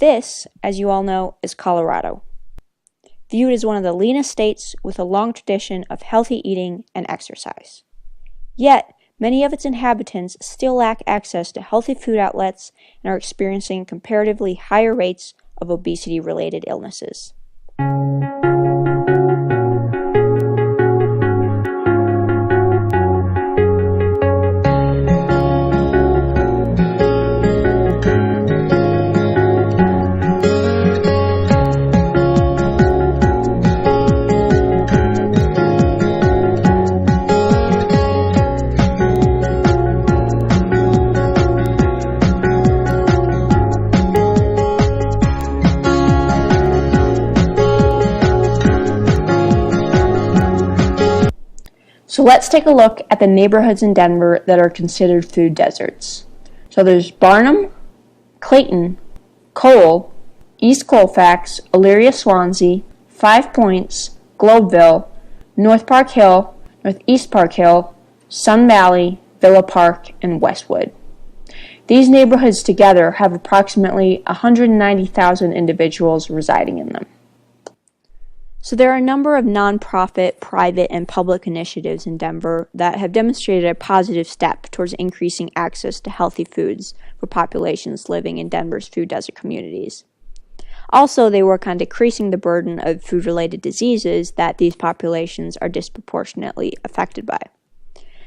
This, as you all know, is Colorado, viewed as one of the leanest states with a long tradition of healthy eating and exercise. Yet, many of its inhabitants still lack access to healthy food outlets and are experiencing comparatively higher rates of obesity-related illnesses. So let's take a look at the neighborhoods in Denver that are considered food deserts. So there's Barnum, Clayton, Cole, East Colfax, Elyria Swansea, Five Points, Globeville, North Park Hill, Northeast Park Hill, Sun Valley, Villa Park, and Westwood. These neighborhoods together have approximately 190,000 individuals residing in them. So there are a number of nonprofit, private, and public initiatives in Denver that have demonstrated a positive step towards increasing access to healthy foods for populations living in Denver's food desert communities. Also, they work on decreasing the burden of food-related diseases that these populations are disproportionately affected by.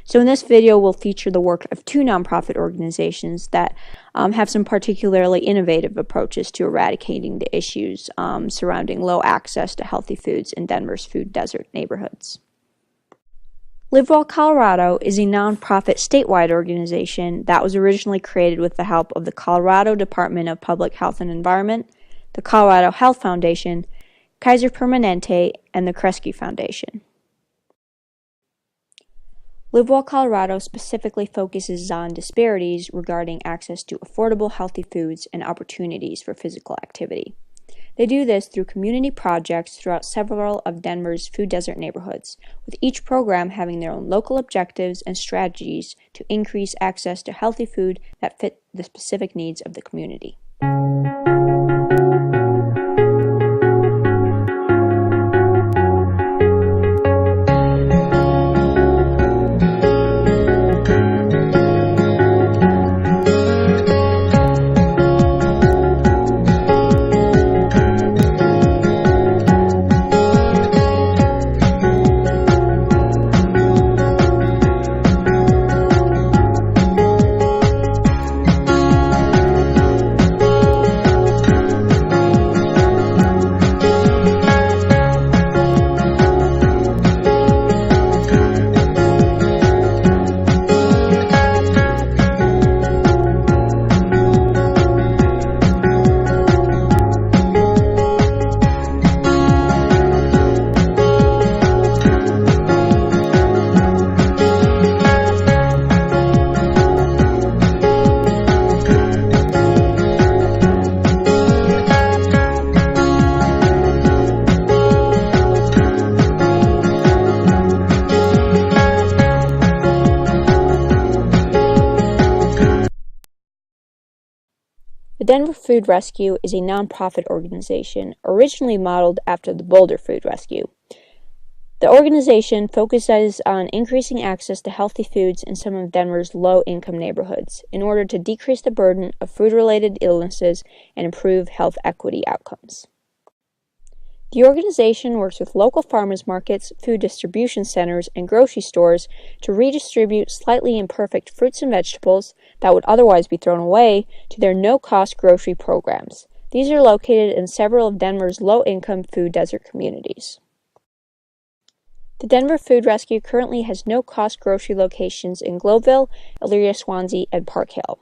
So in this video, we'll feature the work of two nonprofit organizations that have some particularly innovative approaches to eradicating the issues surrounding low access to healthy foods in Denver's food desert neighborhoods. LiveWell Colorado is a nonprofit statewide organization that was originally created with the help of the Colorado Department of Public Health and Environment, the Colorado Health Foundation, Kaiser Permanente, and the Kresge Foundation. LiveWell Colorado specifically focuses on disparities regarding access to affordable healthy foods and opportunities for physical activity. They do this through community projects throughout several of Denver's food desert neighborhoods, with each program having their own local objectives and strategies to increase access to healthy food that fit the specific needs of the community. The Denver Food Rescue is a nonprofit organization originally modeled after the Boulder Food Rescue. The organization focuses on increasing access to healthy foods in some of Denver's low-income neighborhoods in order to decrease the burden of food-related illnesses and improve health equity outcomes. The organization works with local farmers markets, food distribution centers, and grocery stores to redistribute slightly imperfect fruits and vegetables that would otherwise be thrown away to their no-cost grocery programs. These are located in several of Denver's low-income food desert communities. The Denver Food Rescue currently has no-cost grocery locations in Globeville, Elyria Swansea, and Park Hill.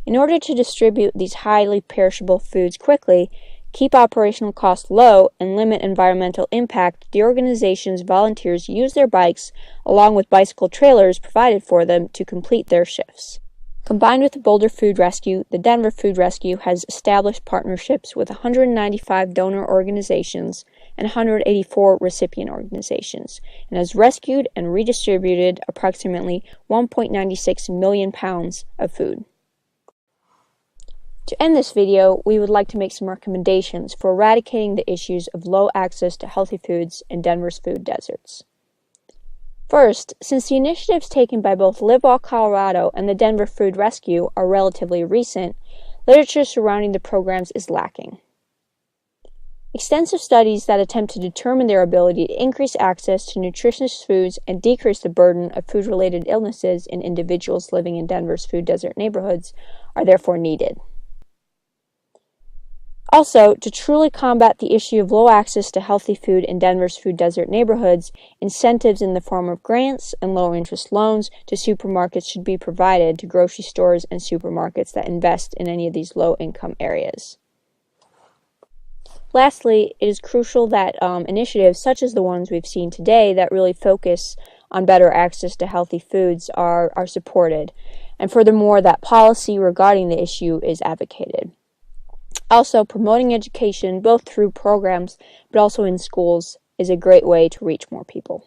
In order to distribute these highly perishable foods quickly, keep operational costs low, and limit environmental impact, the organization's volunteers use their bikes along with bicycle trailers provided for them to complete their shifts. Combined with the Boulder Food Rescue, the Denver Food Rescue has established partnerships with 195 donor organizations and 184 recipient organizations, and has rescued and redistributed approximately 1.96 million pounds of food. To end this video, we would like to make some recommendations for eradicating the issues of low access to healthy foods in Denver's food deserts. First, since the initiatives taken by both Live Well Colorado and the Denver Food Rescue are relatively recent, literature surrounding the programs is lacking. Extensive studies that attempt to determine their ability to increase access to nutritious foods and decrease the burden of food-related illnesses in individuals living in Denver's food desert neighborhoods are therefore needed. Also, to truly combat the issue of low access to healthy food in Denver's food desert neighborhoods, incentives in the form of grants and low-interest loans to supermarkets should be provided to grocery stores and supermarkets that invest in any of these low-income areas. Lastly, it is crucial that initiatives such as the ones we've seen today that really focus on better access to healthy foods are supported, and furthermore that policy regarding the issue is advocated. Also, promoting education, both through programs but also in schools, is a great way to reach more people.